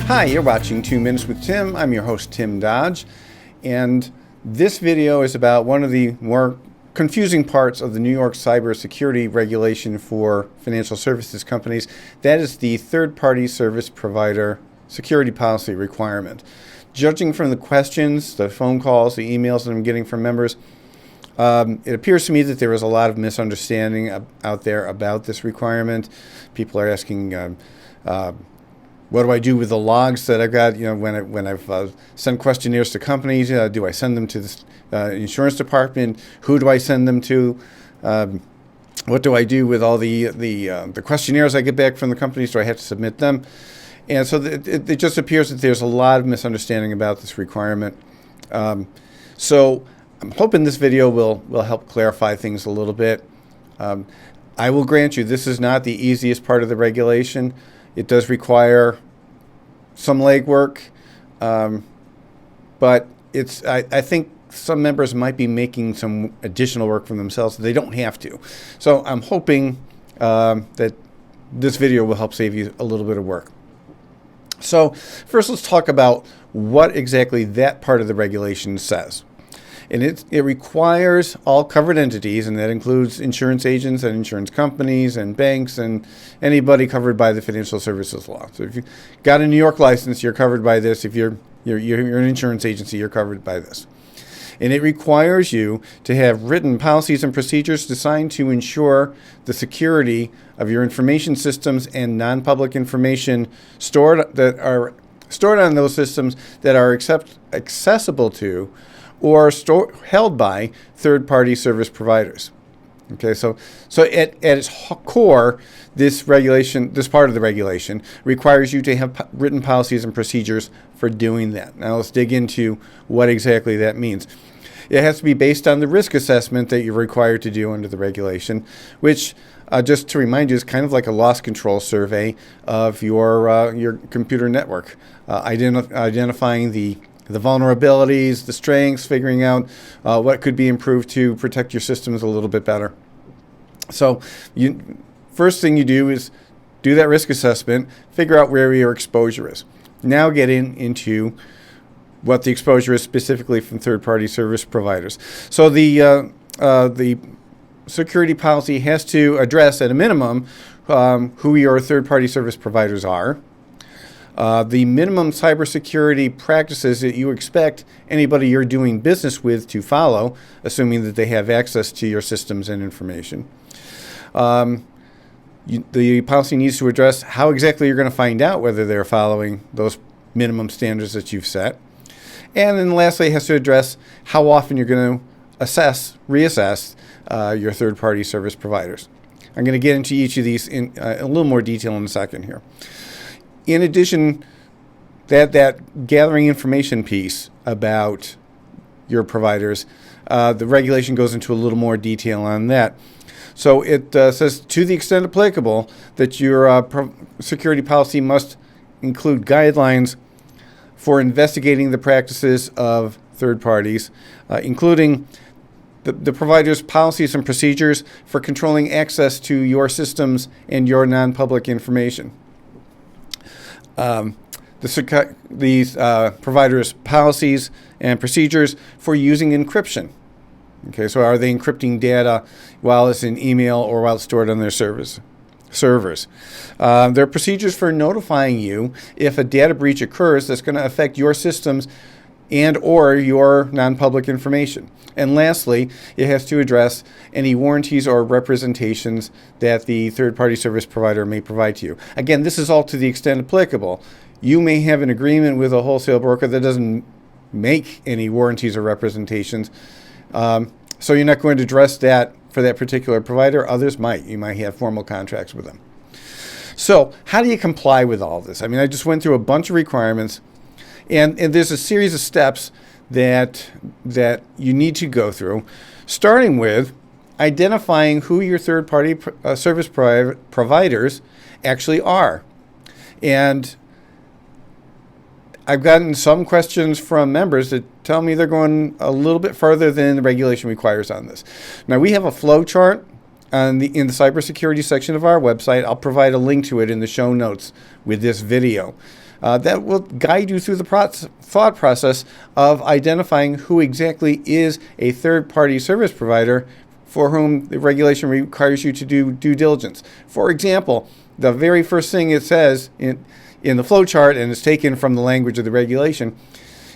Hi, you're watching 2 Minutes with Tim. I'm your host, Tim Dodge, and this video is about one of the more confusing parts of the New York Cyber Security Regulation for financial services companies. That is the third-party service provider security policy requirement. Judging from the questions, the phone calls, the emails that I'm getting from members, it appears to me that there is a lot of misunderstanding out there about this requirement. People are asking, what do I do with the logs that I've got? When I've sent questionnaires to companies, do I send them to the insurance department? Who do I send them to? What do I do with all the questionnaires I get back from the companies? Do I have to submit them? And so it just appears that there's a lot of misunderstanding about this requirement. So I'm hoping this video will help clarify things a little bit. I will grant you this is not the easiest part of the regulation. It does require some legwork, but I think some members might be making some additional work for themselves. They don't have to. So I'm hoping that this video will help save you a little bit of work. So first, let's talk about what exactly that part of the regulation says. And it requires all covered entities, and that includes insurance agents and insurance companies and banks and anybody covered by the financial services law. So if you've got a New York license, you're covered by this. If you're an insurance agency, you're covered by this. And it requires you to have written policies and procedures designed to ensure the security of your information systems and non-public information stored on those systems that are accessible to or held by third-party service providers. Okay, so at its core, this part of the regulation requires you to have written policies and procedures for doing that. Now let's dig into what exactly that means. It has to be based on the risk assessment that you're required to do under the regulation, which, just to remind you, is kind of like a loss control survey of your computer network, identifying the vulnerabilities, the strengths, figuring out what could be improved to protect your systems a little bit better. So first thing you do is do that risk assessment, figure out where your exposure is. Now get into what the exposure is specifically from third-party service providers. So the security policy has to address, at a minimum, who your third-party service providers are, the minimum cybersecurity practices that you expect anybody you're doing business with to follow, assuming that they have access to your systems and information. The policy needs to address how exactly you're going to find out whether they're following those minimum standards that you've set. And then lastly, it has to address how often you're going to reassess your third-party service providers. I'm going to get into each of these in a little more detail in a second here. In addition, that gathering information piece about your providers, the regulation goes into a little more detail on that. So it says, to the extent applicable, that your security policy must include guidelines for investigating the practices of third parties, including the provider's policies and procedures for controlling access to your systems and your non-public information. These providers' policies and procedures for using encryption. Okay, so are they encrypting data while it's in email or while it's stored on their servers? There are procedures for notifying you if a data breach occurs that's going to affect your systems and or your non-public information. And lastly, it has to address any warranties or representations that the third-party service provider may provide to you. Again, this is all to the extent applicable. You may have an agreement with a wholesale broker that doesn't make any warranties or representations, so you're not going to address that for that particular provider. Others might. You might have formal contracts with them. So how do you comply with all this? I mean, I just went through a bunch of requirements, and there's a series of steps that you need to go through, starting with identifying who your third-party service providers actually are. And I've gotten some questions from members that tell me they're going a little bit further than the regulation requires on this. Now, we have a flow chart in the cybersecurity section of our website. I'll provide a link to it in the show notes with this video. that will guide you through the thought process of identifying who exactly is a third-party service provider for whom the regulation requires you to do due diligence. For example, the very first thing it says in the flow chart, and it's taken from the language of the regulation,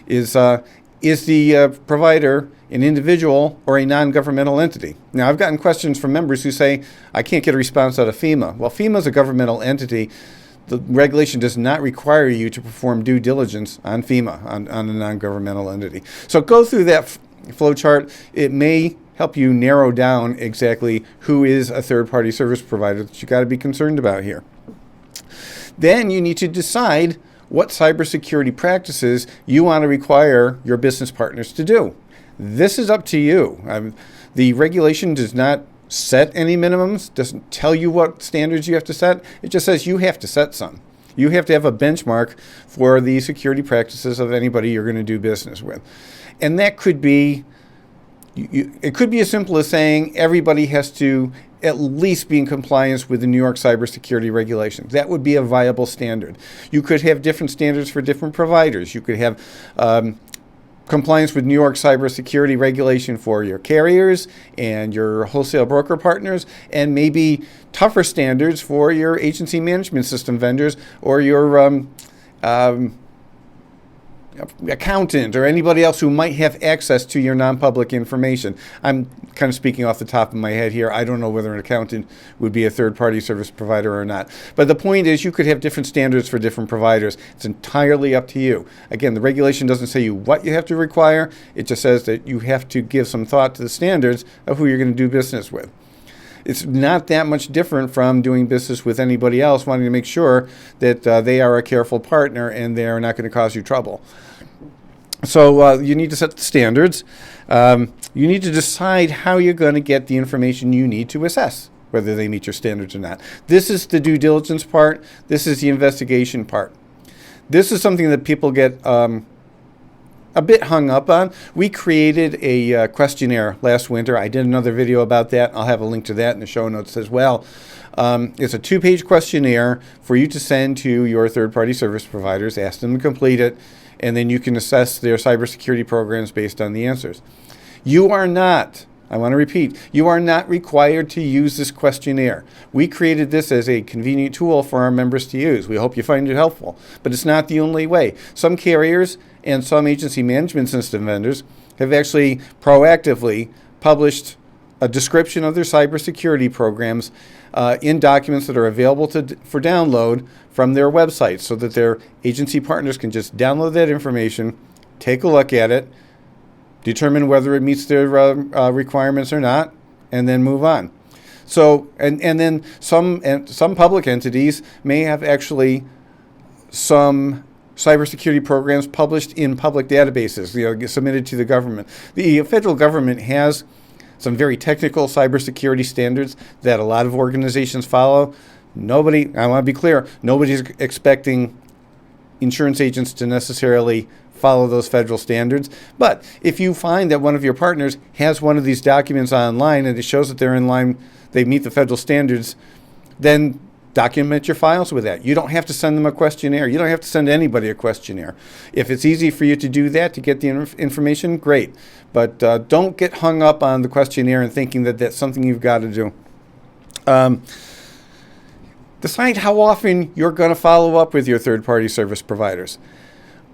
is the provider an individual or a non-governmental entity? Now, I've gotten questions from members who say, I can't get a response out of FEMA. Well, FEMA is a governmental entity. The regulation does not require you to perform due diligence on FEMA, on a non-governmental entity. So go through that flow chart. It may help you narrow down exactly who is a third-party service provider that you got to be concerned about here. Then you need to decide what cybersecurity practices you want to require your business partners to do. This is up to you. The regulation does not set any minimums, doesn't tell you what standards you have to set. It just says you have to set some. You have to have a benchmark for the security practices of anybody you're going to do business with. And that could be, it could be as simple as saying everybody has to at least be in compliance with the New York cybersecurity regulations. That would be a viable standard. You could have different standards for different providers. You could have compliance with New York cybersecurity regulation for your carriers and your wholesale broker partners, and maybe tougher standards for your agency management system vendors or your accountant or anybody else who might have access to your non-public information. I'm kind of speaking off the top of my head here. I don't know whether an accountant would be a third-party service provider or not. But the point is you could have different standards for different providers. It's entirely up to you. Again, the regulation doesn't say you what you have to require. It just says that you have to give some thought to the standards of who you're going to do business with. It's not that much different from doing business with anybody else, wanting to make sure that they are a careful partner and they are not going to cause you trouble. So you need to set the standards. You need to decide how you're going to get the information you need to assess whether they meet your standards or not. This is the due diligence part. This is the investigation part. This is something that people get a bit hung up on. We created a questionnaire last winter. I did another video about that. I'll have a link to that in the show notes as well. It's a 2-page questionnaire for you to send to your third-party service providers, ask them to complete it, and then you can assess their cybersecurity programs based on the answers. You are not, I want to repeat, you are not required to use this questionnaire. We created this as a convenient tool for our members to use. We hope you find it helpful, but it's not the only way. Some carriers and some agency management system vendors have actually proactively published a description of their cybersecurity programs in documents that are available for download from their websites so that their agency partners can just download that information, take a look at it, determine whether it meets their requirements or not, and then move on. So, and then some public entities may have actually some cybersecurity programs published in public databases, submitted to the government. The federal government has some very technical cybersecurity standards that a lot of organizations follow. I want to be clear, nobody's expecting insurance agents to necessarily follow those federal standards. But if you find that one of your partners has one of these documents online and it shows that they're in line, they meet the federal standards, then document your files with that. You don't have to send them a questionnaire. You don't have to send anybody a questionnaire. If it's easy for you to do that, to get the information, great. But don't get hung up on the questionnaire and thinking that that's something you've got to do. Decide how often you're going to follow up with your third-party service providers.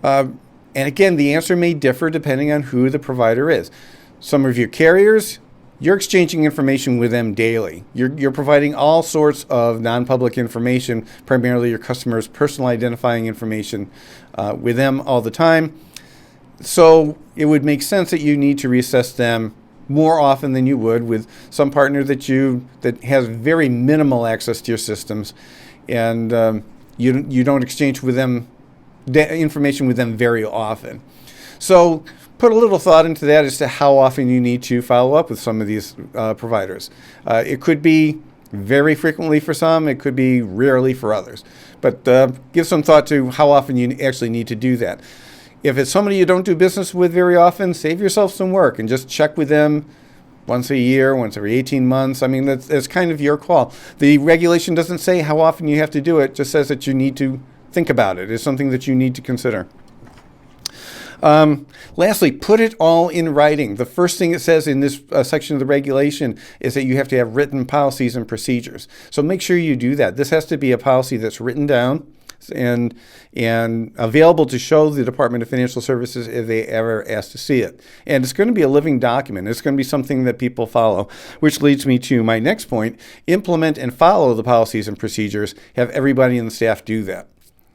And again, the answer may differ depending on who the provider is. Some of your carriers, you're exchanging information with them daily. You're providing all sorts of non-public information, primarily your customers' personal identifying information with them all the time. So it would make sense that you need to reassess them more often than you would with some partner that has very minimal access to your systems, and you don't exchange with them information with them very often. So put a little thought into that as to how often you need to follow up with some of these providers. It could be very frequently for some, it could be rarely for others. But give some thought to how often you actually need to do that. If it's somebody you don't do business with very often, save yourself some work and just check with them once a year, once every 18 months. I mean, that's kind of your call. The regulation doesn't say how often you have to do it, just says that you need to think about it. It's something that you need to consider. Lastly, put it all in writing. The first thing it says in this section of the regulation is that you have to have written policies and procedures. So make sure you do that. This has to be a policy that's written down and available to show the Department of Financial Services if they ever ask to see it. And it's going to be a living document. It's going to be something that people follow, which leads me to my next point. Implement and follow the policies and procedures. Have everybody in the staff do that.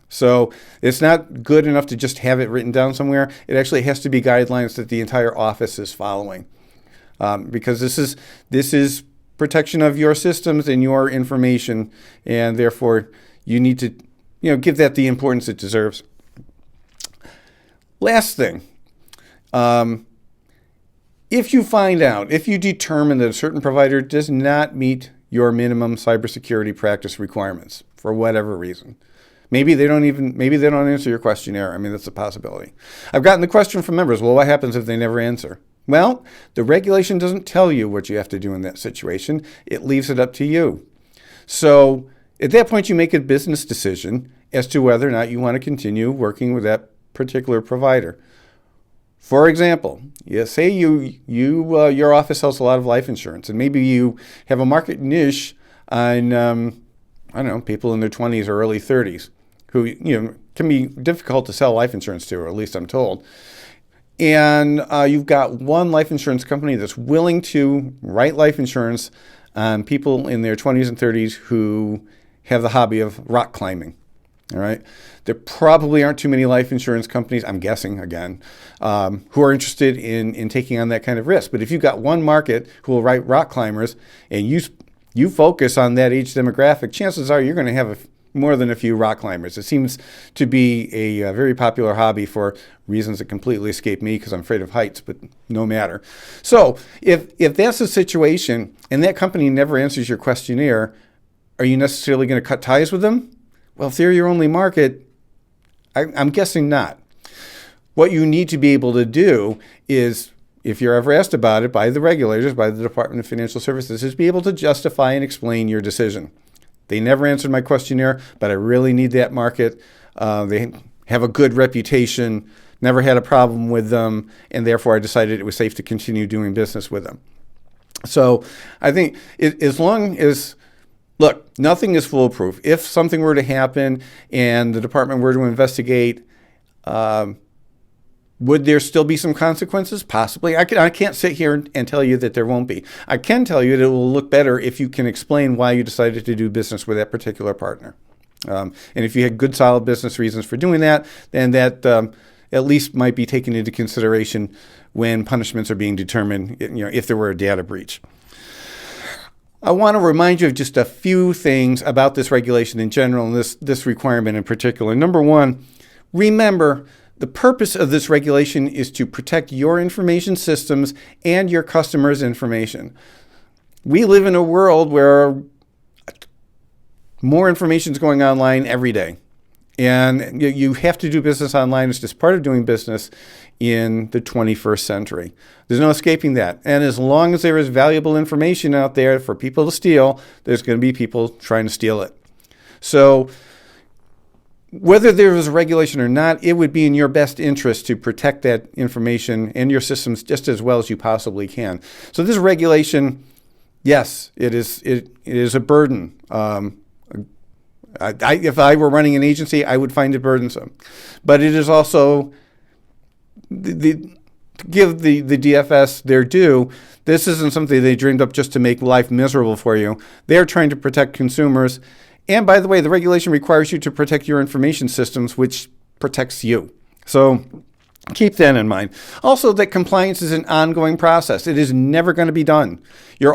So it's not good enough to just have it written down somewhere. It actually has to be guidelines that the entire office is following, because this is protection of your systems and your information, and therefore you need to give that the importance it deserves. Last thing, if you determine that a certain provider does not meet your minimum cybersecurity practice requirements for whatever reason, maybe they don't answer your questionnaire. I mean, that's a possibility. I've gotten the question from members, well, what happens if they never answer? Well, the regulation doesn't tell you what you have to do in that situation. It leaves it up to you. So at that point, you make a business decision as to whether or not you want to continue working with that particular provider. For example, say your office sells a lot of life insurance, and maybe you have a market niche on people in their 20s or early 30s who can be difficult to sell life insurance to, or at least I'm told. And you've got one life insurance company that's willing to write life insurance on people in their 20s and 30s who have the hobby of rock climbing. All right. There probably aren't too many life insurance companies, I'm guessing again, who are interested in taking on that kind of risk. But if you've got one market who will write rock climbers, and you focus on that age demographic, chances are you're going to have more than a few rock climbers. It seems to be a very popular hobby for reasons that completely escape me because I'm afraid of heights, but no matter. So if that's the situation and that company never answers your questionnaire, are you necessarily going to cut ties with them? Well, if they're your only market, I'm guessing not. What you need to be able to do is, if you're ever asked about it by the regulators, by the Department of Financial Services, is be able to justify and explain your decision. They never answered my questionnaire, but I really need that market. They have a good reputation, never had a problem with them, and therefore I decided it was safe to continue doing business with them. So I think as long as, look, nothing is foolproof. If something were to happen and the department were to investigate, would there still be some consequences? Possibly. I can't sit here and tell you that there won't be. I can tell you that it will look better if you can explain why you decided to do business with that particular partner. And if you had good, solid business reasons for doing that, then that at least might be taken into consideration when punishments are being determined, if there were a data breach. I want to remind you of just a few things about this regulation in general and this requirement in particular. Number one, remember, the purpose of this regulation is to protect your information systems and your customers' information. We live in a world where more information is going online every day. And you have to do business online. It's just part of doing business in the 21st century. There's no escaping that. And as long as there is valuable information out there for people to steal, there's going to be people trying to steal it. So whether there is a regulation or not, it would be in your best interest to protect that information and your systems just as well as you possibly can. So this regulation, yes, it is a burden. If I were running an agency, I would find it burdensome. But it is also, to give the DFS their due, this isn't something they dreamed up just to make life miserable for you. They're trying to protect consumers. And by the way, the regulation requires you to protect your information systems, which protects you. So keep that in mind. Also, that compliance is an ongoing process. It is never going to be done. Your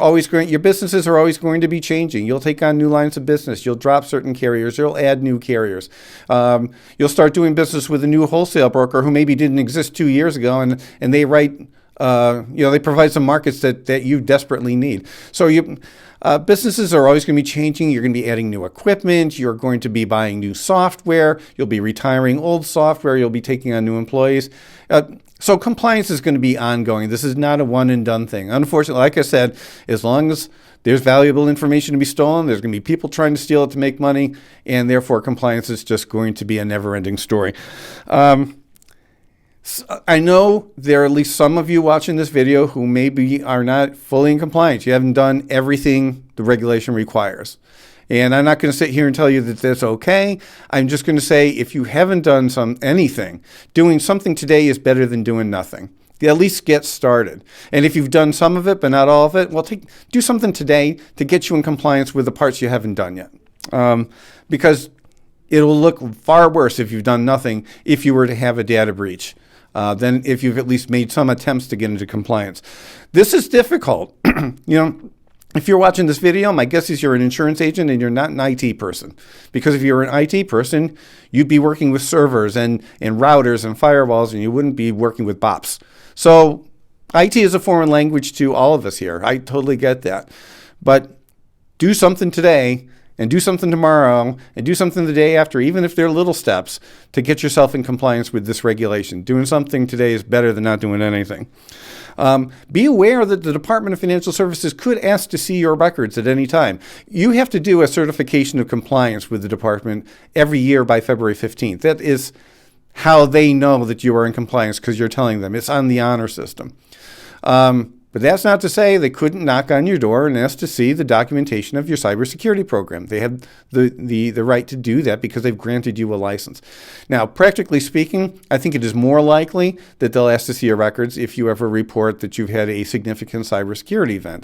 businesses are always going to be changing. You'll take on new lines of business. You'll drop certain carriers. You'll add new carriers. You'll start doing business with a new wholesale broker who maybe didn't exist 2 years ago, and they write, they provide some markets that you desperately need. So businesses are always going to be changing. You're going to be adding new equipment. You're going to be buying new software. You'll be retiring old software. You'll be taking on new employees. So compliance is going to be ongoing. This is not a one and done thing. Unfortunately, like I said, as long as there's valuable information to be stolen. There's going to be people trying to steal it to make money, and therefore compliance is just going to be a never-ending story. I know there are at least some of you watching this video who maybe are not fully in compliance. You haven't done everything the regulation requires. And I'm not going to sit here and tell you that that's okay. I'm just going to say if you haven't done anything, doing something today is better than doing nothing. At least get started. And if you've done some of it but not all of it, well, do something today to get you in compliance with the parts you haven't done yet. Because it'll look far worse if you've done nothing if you were to have a data breach than if you've at least made some attempts to get into compliance. This is difficult. If you're watching this video, my guess is you're an insurance agent and you're not an IT person. Because if you're an IT person, you'd be working with servers and routers and firewalls, and you wouldn't be working with bops. So IT is a foreign language to all of us here. I totally get that. But do something today and do something tomorrow and do something the day after, even if they're little steps, to get yourself in compliance with this regulation. Doing something today is better than not doing anything. Be aware that the Department of Financial Services could ask to see your records at any time. You have to do a certification of compliance with the department every year by February 15th. That is how they know that you are in compliance, because you're telling them. It's on the honor system. But that's not to say they couldn't knock on your door and ask to see the documentation of your cybersecurity program. They have the right to do that because they've granted you a license. Now, practically speaking, I think it is more likely that they'll ask to see your records if you ever report that you've had a significant cybersecurity event.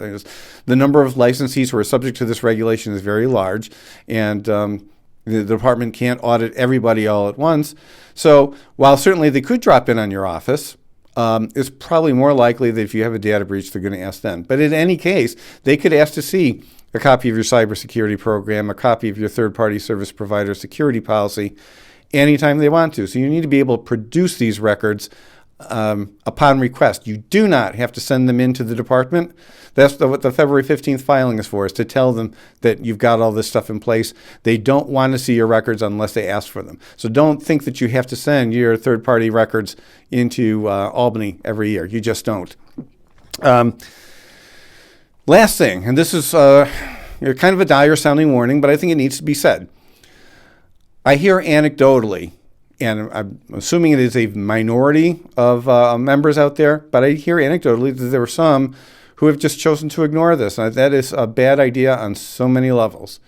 The number of licensees who are subject to this regulation is very large, and the department can't audit everybody all at once. So while certainly they could drop in on your office, it's probably more likely that if you have a data breach, they're going to ask then. But in any case, they could ask to see a copy of your cybersecurity program, a copy of your third-party service provider security policy, anytime they want to. So you need to be able to produce these records upon request. You do not have to send them into the department. That's what the February 15th filing is for, is to tell them that you've got all this stuff in place. They don't want to see your records unless they ask for them. So don't think that you have to send your third-party records into Albany every year. You just don't. Last thing, and this is kind of a dire-sounding warning, but I think it needs to be said. I hear anecdotally, and I'm assuming it is a minority of members out there, but I hear anecdotally that there are some who have just chosen to ignore this. That is a bad idea on so many levels.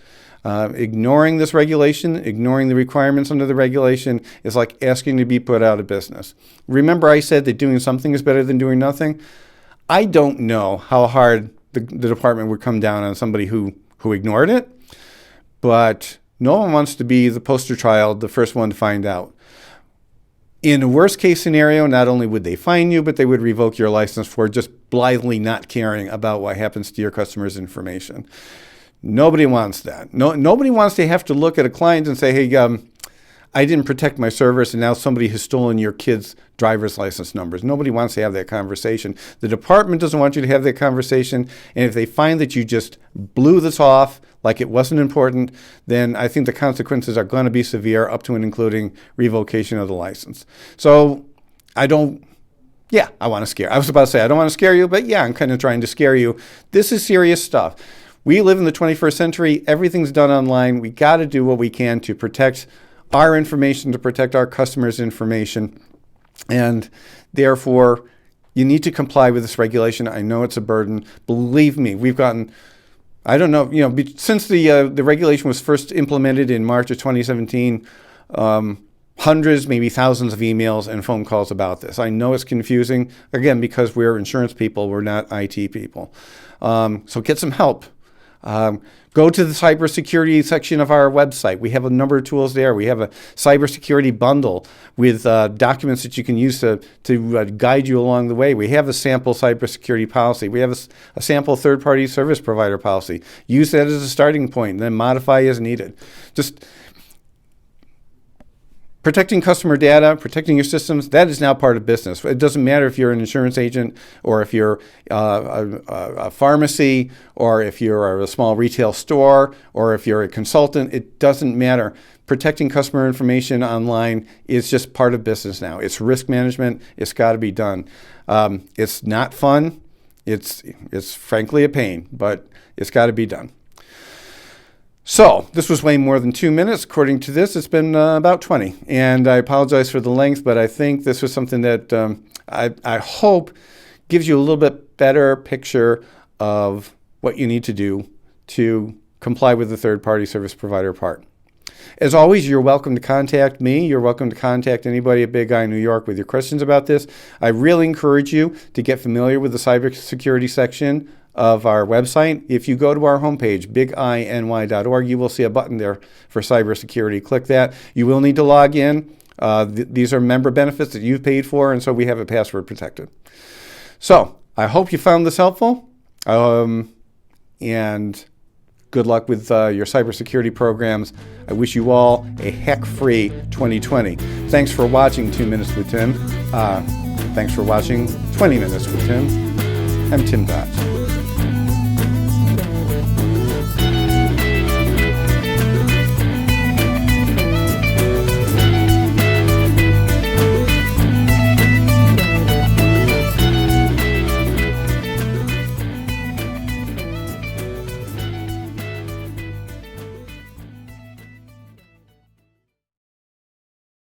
Ignoring this regulation, ignoring the requirements under the regulation, is like asking to be put out of business. Remember I said that doing something is better than doing nothing? I don't know how hard the department would come down on somebody who ignored it, but no one wants to be the poster child, the first one to find out. In a worst case scenario, not only would they fine you, but they would revoke your license for just blithely not caring about what happens to your customers' information. Nobody wants that. Nobody wants to have to look at a client and say, hey, I didn't protect my servers and now somebody has stolen your kid's driver's license numbers. Nobody wants to have that conversation. The department doesn't want you to have that conversation. And if they find that you just blew this off like it wasn't important, then I think the consequences are going to be severe, up to and including revocation of the license. So I want to scare. I was about to say I don't want to scare you, but yeah, I'm kind of trying to scare you. This is serious stuff. We live in the 21st century. Everything's done online. We got to do what we can to protect our information, to protect our customers' information. And therefore, you need to comply with this regulation. I know it's a burden. Believe me, we've gotten, I don't know, since the regulation was first implemented in March of 2017, hundreds, maybe thousands of emails and phone calls about this. I know it's confusing, again, because we're insurance people, we're not IT people. So get some help. Go to the cybersecurity section of our website. We have a number of tools there. We have a cybersecurity bundle with documents that you can use to guide you along the way. We have a sample cybersecurity policy. We have a sample third-party service provider policy. Use that as a starting point, and then modify as needed. Just protecting customer data, protecting your systems, that is now part of business. It doesn't matter if you're an insurance agent or if you're a pharmacy or if you're a small retail store or if you're a consultant. It doesn't matter. Protecting customer information online is just part of business now. It's risk management. It's got to be done. It's not fun. It's frankly a pain, but it's got to be done. So this was way more than 2 minutes. According to this, it's been about 20. And I apologize for the length, but I think this was something that I hope gives you a little bit better picture of what you need to do to comply with the third-party service provider part. As always, you're welcome to contact me. You're welcome to contact anybody at Big Eye New York with your questions about this. I really encourage you to get familiar with the cybersecurity section of our website. If you go to our homepage, biginy.org, you will see a button there for cybersecurity. Click that. You will need to log in. These are member benefits that you've paid for, and so we have it password protected. So I hope you found this helpful, and good luck with your cybersecurity programs. I wish you all a heck-free 2020. Thanks for watching 2 Minutes with Tim. Thanks for watching 20 Minutes with Tim. I'm Tim Dodge.